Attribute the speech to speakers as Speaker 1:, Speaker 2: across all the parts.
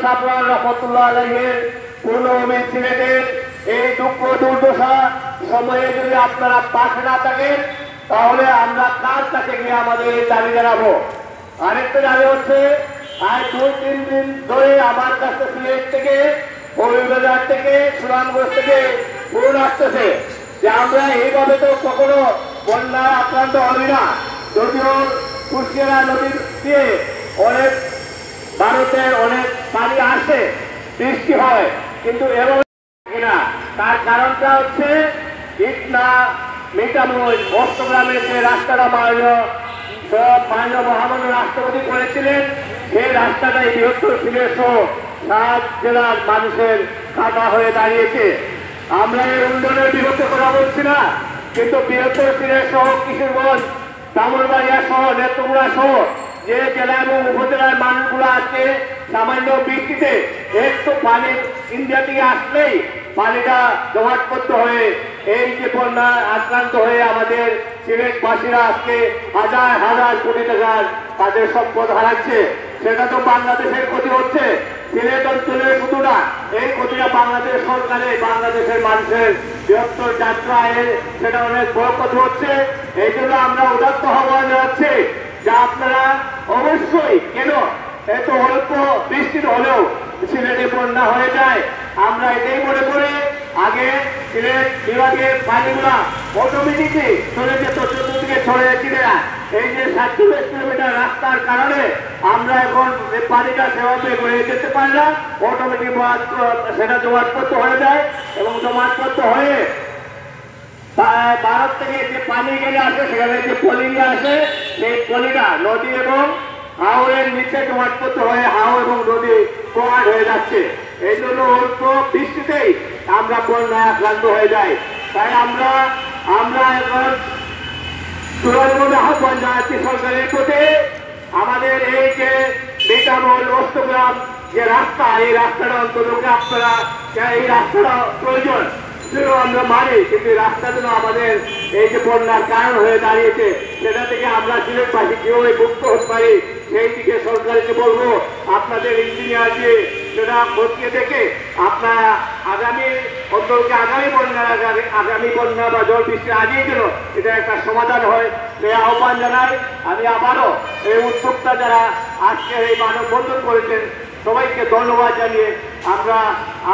Speaker 1: সাফওয়ান রহমতুল্লাহ আলাইহির পূর্ণভূমি সিলেটের এই দুঃখ দুর্দশা সময়ে যদি আপনারা পাশে না থাকেন তাহলে আমরা কার কাছে গিয়ে আমাদের দাবি জানাবো। আরেকটা দাবি হচ্ছে আজ 2-3 দিন ধরে আমার কাছে সিলেট থেকে, কবিরবাজার থেকে, সুনামগঞ্জ থেকে ফোন আসতেছে যে আমরা এইভাবে তো কখনো বন্যা আক্রান্ত হবি না। যদিও কুশিয়ারা নদী দিয়ে অনেক ভারতের অনেক পানি আসে, বৃষ্টি হয়, কিন্তু এভাবে না। তার কারণটা হচ্ছে ইটনা মিটামুল অষ্টগ্রামের যে রাস্তাটা মাননীয় মহামান্য রাষ্ট্রপতি করেছিলেন, সেই রাস্তাটাই বৃহত্তর সিলেট সহ 7 জেলার মানুষের খাতা হয়ে দাঁড়িয়েছে। আমরা এই উন্নয়নের বিরুদ্ধে কথা বলছি না, কিন্তু বৃহত্তর সিলেট সহ কিশোরগঞ্জ, দামোদরবাড়িয়া সহ, নেত্রকোনা সহ যে জেলা এবং উপজেলার মানুষগুলো আজকে সামান্য বৃষ্টিতে একটু পানি ইন্ডিয়া থেকে আসলেই পানিটা জমাটবদ্ধ হয়ে এই যে বন্যা আক্রান্ত হয়ে আমাদের সিলেটবাসীরা আজকে হাজার হাজার কোটি টাকার তাদের সম্পদ হারাচ্ছে। সেটা তো বাংলাদেশের ক্ষতি হচ্ছে, সিলেট অঞ্চলে শুধু না, এই ক্ষতিটা বাংলাদেশ সরকারের, বাংলাদেশের মানুষের বৃহত্তর যাত্রায় সেটা অনেক বড় ক্ষতি হচ্ছে। এই জন্য আমরা উদাত্ত আহ্বান জানাচ্ছি যে আপনারা অবশ্যই, কেন এত অল্প বৃষ্টির হলেও সিলেটে বন্যা হয়ে যায়, আমরা এটাই মনে করি আগে সিলেট বিভাগের পানিগুলা অটোমেটিকলি চলে যেত, চতুর্দিকে ছড়ে যাচ্ছিল না। এই যে 47 কিলোমিটার রাস্তার কারণে আমরা এখন পানিটা সেভাবে বয়ে যেতে পারি না, অটোমেটিক সেটা জমাটবদ্ধ হয়ে যায় এবং জমাটবদ্ধ হয়ে ভারত থেকে যে পানি গেলে আসে, সেখানে যে পলি আসে, সেই পলিটা নদী এবং হাওরের নিচে জমাটবদ্ধ হয়ে হাওর এবং নদী প্রবাহ হয়ে যাচ্ছে। এই জন্য অল্প বৃষ্টিতেই আমরা বন্যায় আক্রান্ত হয়ে যাই। তাই আমরা এখন চূড়ান্ত আহ্বান জানাচ্ছি সরকারের প্রতি, আমাদের এই যে মিটামুল অষ্টগ্রাম যে রাস্তা, এই রাস্তাটা অন্তত আপনারা, এই রাস্তাটা প্রয়োজন আমরা মানি, কিন্তু রাস্তা যেন আমাদের এই যে বন্যার কারণ হয়ে দাঁড়িয়েছে, সেটা থেকে আমরা সিলেটবাসী কিভাবে মুক্ত হতে পারি সেই দিকে সরকারকে বলবো। আপনাদের ইঞ্জিনিয়ার যে সেটা খতিয়ে দেখে আপনারা আগামী অঞ্চলকে আগামী বন্যা বা জল বৃষ্টির আগেই যেন এটা একটা সমাধান হয়, সেই আহ্বান জানাই। আমি আবারও এই উদ্যোক্তা যারা আজকে এই মানববন্ধন করেছেন সবাইকে ধন্যবাদ জানিয়ে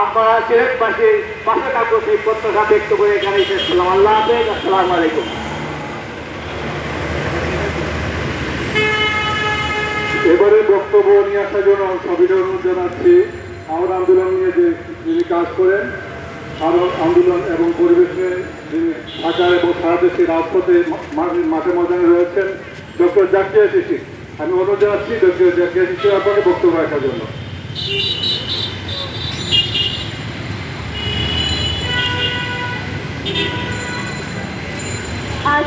Speaker 1: আমরা সিলেটবাসীর পাশে থাকবো সেই প্রত্যাশা ব্যক্ত করে এখানেই শেষ করলাম। আল্লাহ হাফেজ, আসসালামু আলাইকুম।
Speaker 2: এবারে বক্তব্য নিয়ে আসার জন্য সবাইকে অনুরোধ জানাচ্ছি আমার আন্দোলন নিয়ে যিনি কাজ করেন, আরো আন্দোলন এবং পরিবেশ নিয়ে যিনি ঢাকা এবং সারা দেশে রাজপথে মাঠে ময়দানে রয়েছেন, ডক্টর জাকিয়া শিশির। আমি অনুরোধ জানাচ্ছি ডক্টর জাকিয়া শিশির আপনাকে বক্তব্য রাখার জন্য।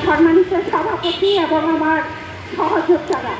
Speaker 3: সম্মানিত সভাপতি এবং আমার সহযোদ্ধারা,